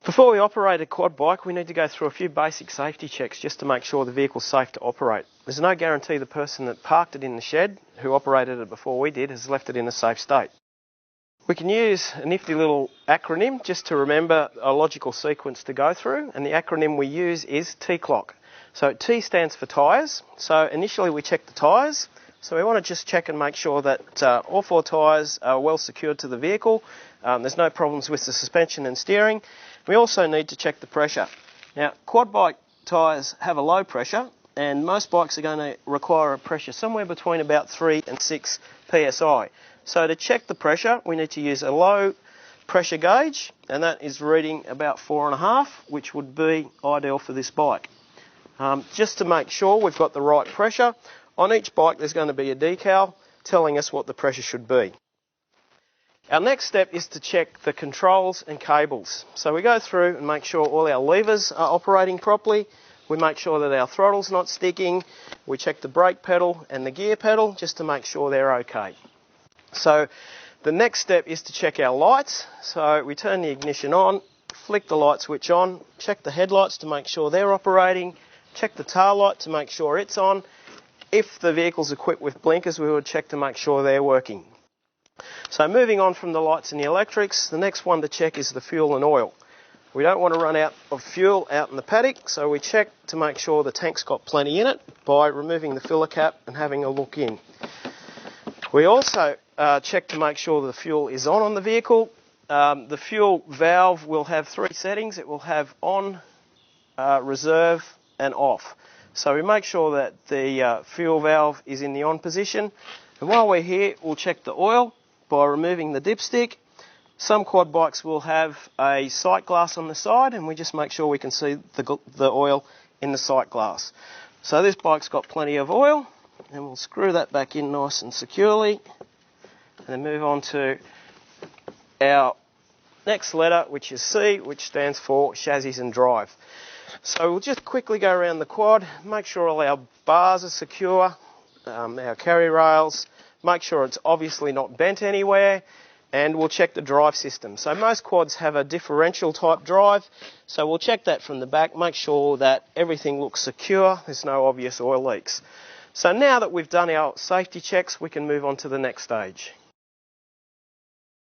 Before we operate a quad bike, we need to go through a few basic safety checks just to make sure the vehicle's safe to operate. There's no guarantee the person that parked it in the shed, who operated it before we did, has left it in a safe state. We can use a nifty little acronym just to remember a logical sequence to go through, and the acronym we use is TCLOC. So T stands for tyres. So initially we check the tyres. So we want to just check and make sure that all 4 tyres are well secured to the vehicle. There's no problems with the suspension and steering. We also need to check the pressure. Now, quad bike tyres have a low pressure, and most bikes are going to require a pressure somewhere between about 3 and 6 psi. So to check the pressure, we need to use a low pressure gauge, and that is reading about 4.5, which would be ideal for this bike. Just to make sure we've got the right pressure, on each bike there's going to be a decal telling us what the pressure should be. Our next step is to check the controls and cables. So we go through and make sure all our levers are operating properly. We make sure that our throttle's not sticking. We check the brake pedal and the gear pedal just to make sure they're okay. So the next step is to check our lights. So we turn the ignition on, flick the light switch on, check the headlights to make sure they're operating, check the tail light to make sure it's on. If the vehicle's equipped with blinkers, we would check to make sure they're working. So moving on from the lights and the electrics, the next one to check is the fuel and oil. We don't want to run out of fuel out in the paddock, so we check to make sure the tank's got plenty in it by removing the filler cap and having a look in. We also check to make sure the fuel is on the vehicle. The fuel valve will have 3 settings. It will have on, reserve and off. So we make sure that the fuel valve is in the on position. And while we're here, we'll check the oil by removing the dipstick. Some quad bikes will have a sight glass on the side, and we just make sure we can see the oil in the sight glass. So this bike's got plenty of oil, and we'll screw that back in nice and securely, and then move on to our next letter, which is C, which stands for chassis and drive. So we'll just quickly go around the quad, make sure all our bars are secure, our carry rails, make sure it's obviously not bent anywhere, and we'll check the drive system. So most quads have a differential type drive, so we'll check that from the back, make sure that everything looks secure, there's no obvious oil leaks. So now that we've done our safety checks, we can move on to the next stage.